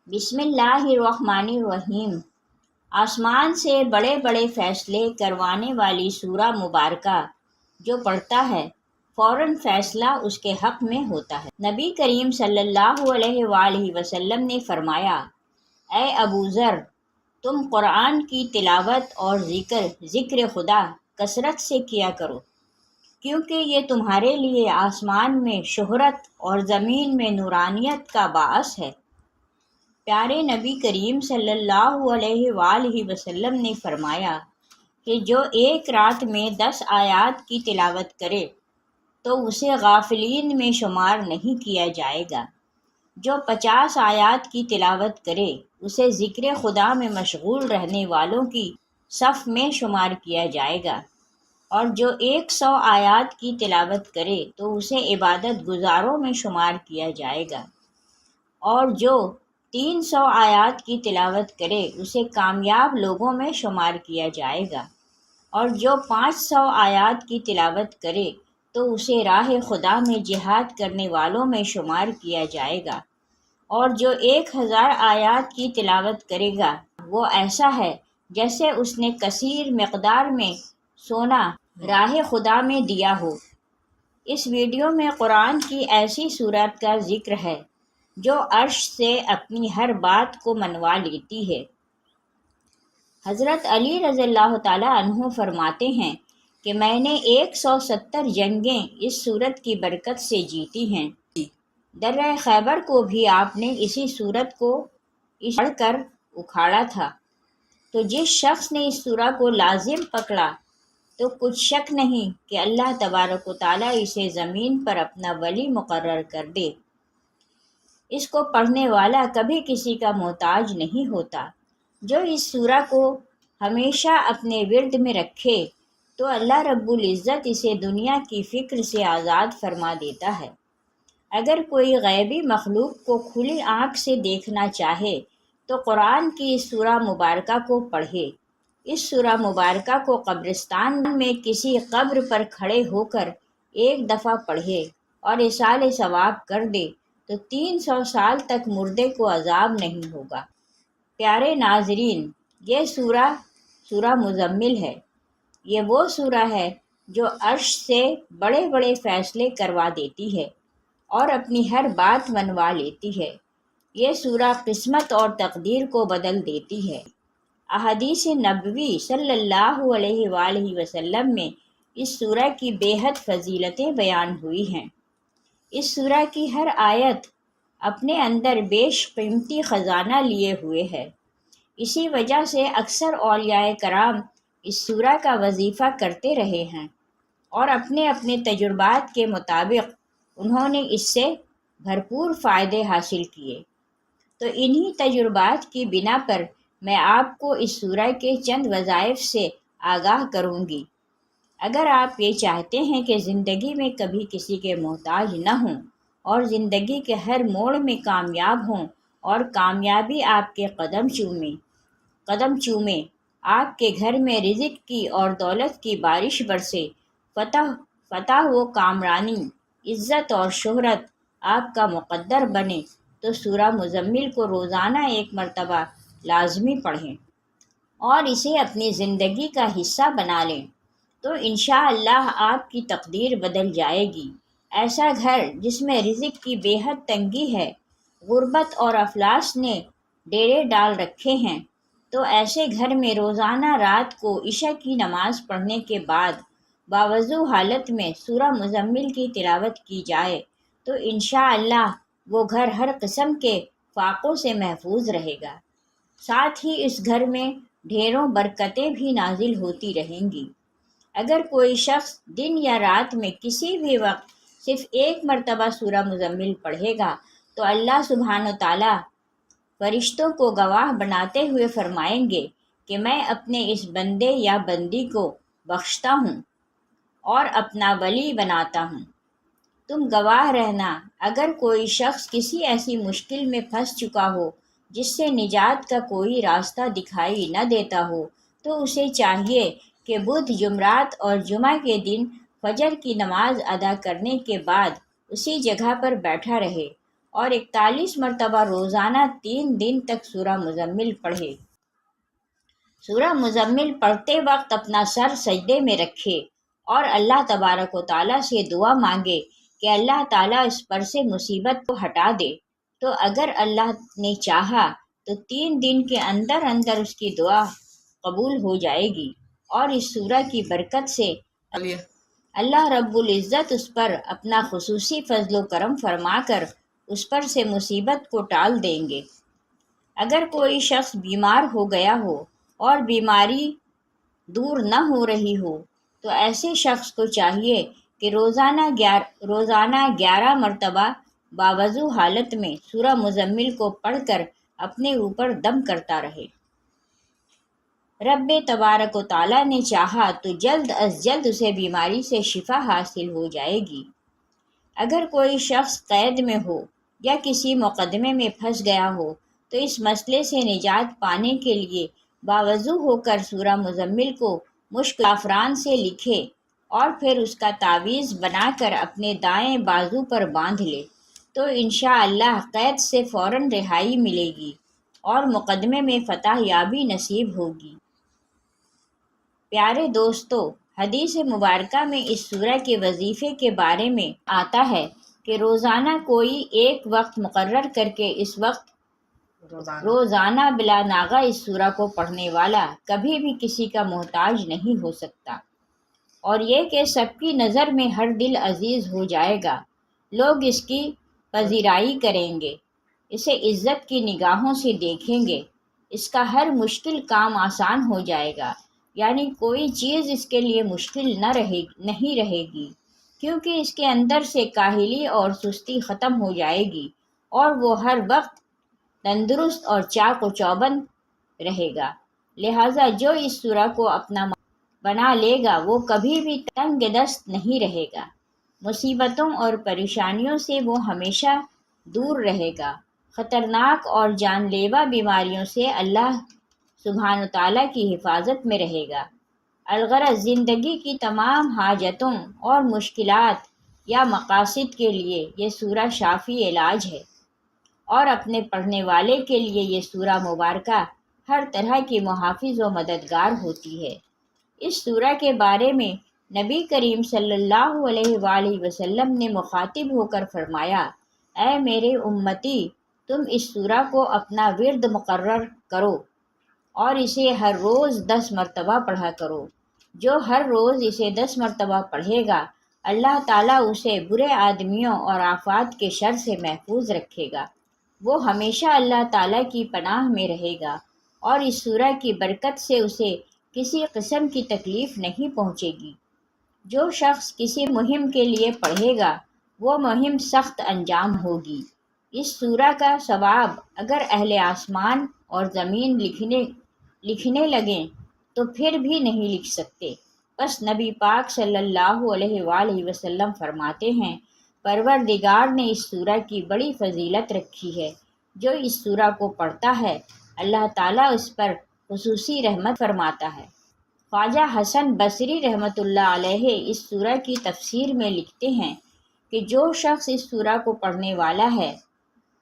بسم اللہ الرحمن الرحیم۔ آسمان سے بڑے بڑے فیصلے کروانے والی سورہ مبارکہ جو پڑھتا ہے فوراً فیصلہ اس کے حق میں ہوتا ہے۔ نبی کریم صلی اللہ علیہ وآلہ وسلم نے فرمایا، اے ابو ذر، تم قرآن کی تلاوت اور ذکر خدا کثرت سے کیا کرو، کیونکہ یہ تمہارے لیے آسمان میں شہرت اور زمین میں نورانیت کا باعث ہے۔ پیارے نبی کریم صلی اللہ علیہ وآلہ وسلم نے فرمایا کہ جو ایک رات میں 10 آیات کی تلاوت کرے تو اسے غافلین میں شمار نہیں کیا جائے گا۔ جو 50 آیات کی تلاوت کرے اسے ذکر خدا میں مشغول رہنے والوں کی صف میں شمار کیا جائے گا، اور جو 100 آیات کی تلاوت کرے تو اسے عبادت گزاروں میں شمار کیا جائے گا، اور جو 300 آیات کی تلاوت کرے اسے کامیاب لوگوں میں شمار کیا جائے گا، اور جو 500 آیات کی تلاوت کرے تو اسے راہ خدا میں جہاد کرنے والوں میں شمار کیا جائے گا، اور جو 1000 آیات کی تلاوت کرے گا وہ ایسا ہے جیسے اس نے کثیر مقدار میں سونا راہ خدا میں دیا ہو۔ اس ویڈیو میں قرآن کی ایسی سورت کا ذکر ہے جو عرش سے اپنی ہر بات کو منوا لیتی ہے۔ حضرت علی رضی اللہ تعالیٰ عنہ فرماتے ہیں کہ میں نے 170 جنگیں اس سورت کی برکت سے جیتی ہیں۔ درہ خیبر کو بھی آپ نے اسی سورت کو پڑھ کر اکھاڑا تھا۔ تو جس شخص نے اس سورہ کو لازم پکڑا تو کچھ شک نہیں کہ اللہ تبارک و تعالیٰ اسے زمین پر اپنا ولی مقرر کر دے۔ اس کو پڑھنے والا کبھی کسی کا محتاج نہیں ہوتا۔ جو اس سورہ کو ہمیشہ اپنے ورد میں رکھے تو اللہ رب العزت اسے دنیا کی فکر سے آزاد فرما دیتا ہے۔ اگر کوئی غیبی مخلوق کو کھلی آنکھ سے دیکھنا چاہے تو قرآن کی اس سورہ مبارکہ کو پڑھے۔ اس سورہ مبارکہ کو قبرستان میں کسی قبر پر کھڑے ہو کر ایک دفعہ پڑھے اور ایصال ثواب کر دے تو 300 سال تک مردے کو عذاب نہیں ہوگا۔ پیارے ناظرین، یہ سورہ مزمل ہے۔ یہ وہ سورہ ہے جو عرش سے بڑے بڑے فیصلے کروا دیتی ہے اور اپنی ہر بات منوا لیتی ہے۔ یہ سورہ قسمت اور تقدیر کو بدل دیتی ہے۔ احادیث نبوی صلی اللہ علیہ وآلہ وسلم میں اس سورہ کی بے حد فضیلتیں بیان ہوئی ہیں۔ اس سورہ کی ہر آیت اپنے اندر بیش قیمتی خزانہ لیے ہوئے ہے۔ اسی وجہ سے اکثر اولیاء کرام اس سورہ کا وظیفہ کرتے رہے ہیں اور اپنے اپنے تجربات کے مطابق انہوں نے اس سے بھرپور فائدے حاصل کیے۔ تو انہی تجربات کی بنا پر میں آپ کو اس سورہ کے چند وظائف سے آگاہ کروں گی۔ اگر آپ یہ چاہتے ہیں کہ زندگی میں کبھی کسی کے محتاج نہ ہوں اور زندگی کے ہر موڑ میں کامیاب ہوں اور کامیابی آپ کے قدم چومے، آپ کے گھر میں رزق کی اور دولت کی بارش برسے، فتح و کامرانی، عزت اور شہرت آپ کا مقدر بنے، تو سورہ مزمل کو روزانہ ایک مرتبہ لازمی پڑھیں اور اسے اپنی زندگی کا حصہ بنا لیں، تو انشاءاللہ آپ کی تقدیر بدل جائے گی۔ ایسا گھر جس میں رزق کی بے حد تنگی ہے، غربت اور افلاس نے ڈیرے ڈال رکھے ہیں، تو ایسے گھر میں روزانہ رات کو عشاء کی نماز پڑھنے کے بعد باوضو حالت میں سورہ مزمل کی تلاوت کی جائے تو انشاءاللہ وہ گھر ہر قسم کے فاقوں سے محفوظ رہے گا۔ ساتھ ہی اس گھر میں ڈھیروں برکتیں بھی نازل ہوتی رہیں گی۔ اگر کوئی شخص دن یا رات میں کسی بھی وقت صرف ایک مرتبہ سورہ مزمل پڑھے گا تو اللہ سبحانہ و تعالیٰ فرشتوں کو گواہ بناتے ہوئے فرمائیں گے کہ میں اپنے اس بندے یا بندی کو بخشتا ہوں اور اپنا ولی بناتا ہوں۔ تم گواہ رہنا، اگر کوئی شخص کسی ایسی مشکل میں پھنس چکا ہو جس سے نجات کا کوئی راستہ دکھائی نہ دیتا ہو تو اسے چاہیے کہ بدھ، جمعرات اور جمعہ کے دن فجر کی نماز ادا کرنے کے بعد اسی جگہ پر بیٹھا رہے اور 41 مرتبہ روزانہ 3 دن تک سورہ مزمل پڑھے۔ سورہ مزمل پڑھتے وقت اپنا سر سجدے میں رکھے اور اللہ تبارک و تعالیٰ سے دعا مانگے کہ اللہ تعالیٰ اس پر سے مصیبت کو ہٹا دے۔ تو اگر اللہ نے چاہا تو 3 دن کے اندر اندر اس کی دعا قبول ہو جائے گی، اور اس سورہ کی برکت سے اللہ رب العزت اس پر اپنا خصوصی فضل و کرم فرما کر اس پر سے مصیبت کو ٹال دیں گے۔ اگر کوئی شخص بیمار ہو گیا ہو اور بیماری دور نہ ہو رہی ہو تو ایسے شخص کو چاہیے کہ روزانہ 11 مرتبہ باوضو حالت میں سورہ مزمل کو پڑھ کر اپنے اوپر دم کرتا رہے۔ رب تبارک و تعالیٰ نے چاہا تو جلد از جلد اسے بیماری سے شفا حاصل ہو جائے گی۔ اگر کوئی شخص قید میں ہو یا کسی مقدمے میں پھنس گیا ہو تو اس مسئلے سے نجات پانے کے لیے باوضو ہو کر سورہ مزمل کو مشک زعفران سے لکھے اور پھر اس کا تعویذ بنا کر اپنے دائیں بازو پر باندھ لے تو انشاءاللہ قید سے فوراً رہائی ملے گی اور مقدمے میں فتح یابی نصیب ہوگی۔ پیارے دوستو، حدیث مبارکہ میں اس سورہ کے وظیفے کے بارے میں آتا ہے کہ روزانہ کوئی ایک وقت مقرر کر کے اس وقت روزانہ بلا ناغہ اس سورہ کو پڑھنے والا کبھی بھی کسی کا محتاج نہیں ہو سکتا، اور یہ کہ سب کی نظر میں ہر دل عزیز ہو جائے گا، لوگ اس کی پذیرائی کریں گے، اسے عزت کی نگاہوں سے دیکھیں گے، اس کا ہر مشکل کام آسان ہو جائے گا، یعنی کوئی چیز اس کے لیے مشکل نہیں رہے گی، کیونکہ اس کے اندر سے کاہلی اور سستی ختم ہو جائے گی اور وہ ہر وقت تندرست اور چاق و چوبند رہے گا۔ لہٰذا جو اس سورہ کو اپنا بنا لے گا وہ کبھی بھی تنگ دست نہیں رہے گا، مصیبتوں اور پریشانیوں سے وہ ہمیشہ دور رہے گا، خطرناک اور جان لیوا بیماریوں سے اللہ سبحانہ تعالیٰ کی حفاظت میں رہے گا۔ الغرض زندگی کی تمام حاجتوں اور مشکلات یا مقاصد کے لیے یہ سورہ شافی علاج ہے، اور اپنے پڑھنے والے کے لیے یہ سورہ مبارکہ ہر طرح کی محافظ و مددگار ہوتی ہے۔ اس سورہ کے بارے میں نبی کریم صلی اللہ علیہ وآلہ وسلم نے مخاطب ہو کر فرمایا، اے میرے امتی، تم اس سورہ کو اپنا ورد مقرر کرو اور اسے ہر روز 10 مرتبہ پڑھا کرو۔ جو ہر روز اسے 10 مرتبہ پڑھے گا اللہ تعالیٰ اسے برے آدمیوں اور آفات کے شر سے محفوظ رکھے گا، وہ ہمیشہ اللہ تعالیٰ کی پناہ میں رہے گا، اور اس سورہ کی برکت سے اسے کسی قسم کی تکلیف نہیں پہنچے گی۔ جو شخص کسی مہم کے لیے پڑھے گا وہ مہم سخت انجام ہوگی۔ اس سورہ کا ثواب اگر اہل آسمان اور زمین لکھنے لگیں تو پھر بھی نہیں لکھ سکتے۔ بس نبی پاک صلی اللہ علیہ وآلہ وسلم فرماتے ہیں، پروردگار نے اس سورہ کی بڑی فضیلت رکھی ہے، جو اس سورہ کو پڑھتا ہے اللہ تعالیٰ اس پر خصوصی رحمت فرماتا ہے۔ خواجہ حسن بصری رحمۃ اللہ علیہ اس سورہ کی تفسیر میں لکھتے ہیں کہ جو شخص اس سورہ کو پڑھنے والا ہے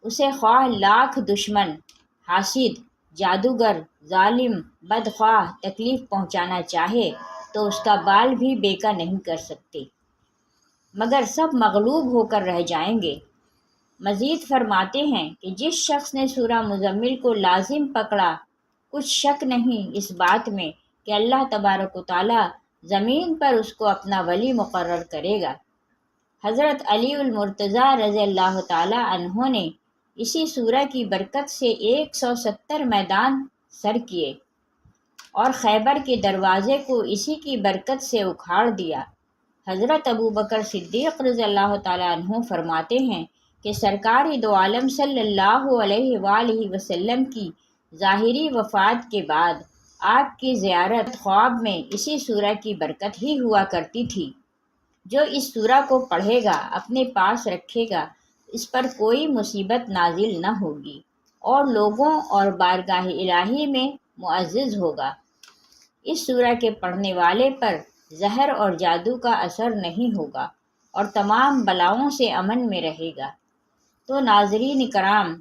اسے خواہ لاکھ دشمن، حاسد، جادوگر، ظالم، بدخواہ تکلیف پہنچانا چاہے تو اس کا بال بھی بیکا نہیں کر سکتے، مگر سب مغلوب ہو کر رہ جائیں گے۔ مزید فرماتے ہیں کہ جس شخص نے سورہ مزمل کو لازم پکڑا، کچھ شک نہیں اس بات میں کہ اللہ تبارک و تعالیٰ زمین پر اس کو اپنا ولی مقرر کرے گا۔ حضرت علی المرتضیٰ رضی اللہ تعالیٰ عنہ نے اسی سورہ کی برکت سے 170 میدان سر کیے اور خیبر کے دروازے کو اسی کی برکت سے اکھاڑ دیا۔ حضرت ابوبکر صدیق رضی اللہ تعالیٰ عنہ فرماتے ہیں کہ سرکار دو عالم صلی اللہ علیہ وآلہ وسلم کی ظاہری وفات کے بعد آپ کی زیارت خواب میں اسی سورہ کی برکت ہی ہوا کرتی تھی۔ جو اس سورہ کو پڑھے گا، اپنے پاس رکھے گا، اس پر کوئی مصیبت نازل نہ ہوگی اور لوگوں اور بارگاہ الہی میں معزز ہوگا۔ اس سورہ کے پڑھنے والے پر زہر اور جادو کا اثر نہیں ہوگا اور تمام بلاؤں سے امن میں رہے گا۔ تو ناظرین کرام،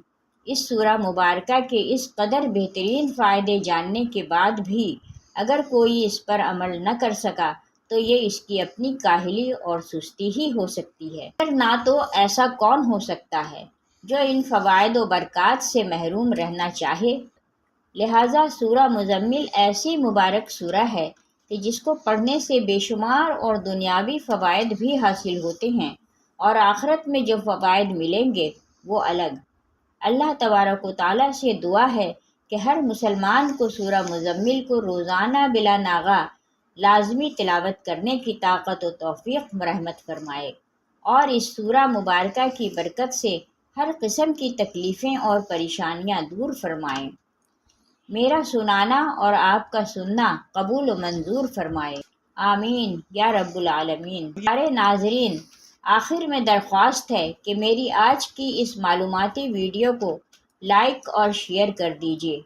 اس سورہ مبارکہ کے اس قدر بہترین فائدے جاننے کے بعد بھی اگر کوئی اس پر عمل نہ کر سکا تو یہ اس کی اپنی کاہلی اور سستی ہی ہو سکتی ہے، پھر نہ تو ایسا کون ہو سکتا ہے جو ان فوائد و برکات سے محروم رہنا چاہے۔ لہٰذا سورہ مزمل ایسی مبارک سورہ ہے کہ جس کو پڑھنے سے بے شمار اور دنیاوی فوائد بھی حاصل ہوتے ہیں، اور آخرت میں جو فوائد ملیں گے وہ الگ۔ اللہ تبارک و تعالیٰ سے دعا ہے کہ ہر مسلمان کو سورہ مزمل کو روزانہ بلا ناغہ لازمی تلاوت کرنے کی طاقت و توفیق مرحمت فرمائے، اور اس سورہ مبارکہ کی برکت سے ہر قسم کی تکلیفیں اور پریشانیاں دور فرمائے۔ میرا سنانا اور آپ کا سننا قبول و منظور فرمائے، آمین یا رب العالمین۔ پیارے ناظرین، آخر میں درخواست ہے کہ میری آج کی اس معلوماتی ویڈیو کو لائک اور شیئر کر دیجیے،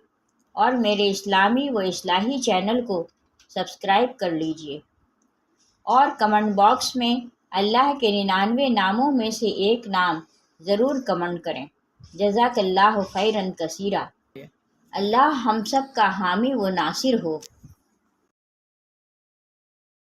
اور میرے اسلامی و اصلاحی چینل کو سبسکرائب کر لیجیے، اور کمنٹ باکس میں اللہ کے 99 ناموں میں سے ایک نام ضرور کمنٹ کریں۔ جزاک اللہ خیرا کثیرا۔ اللہ ہم سب کا حامی و ناصر ہو۔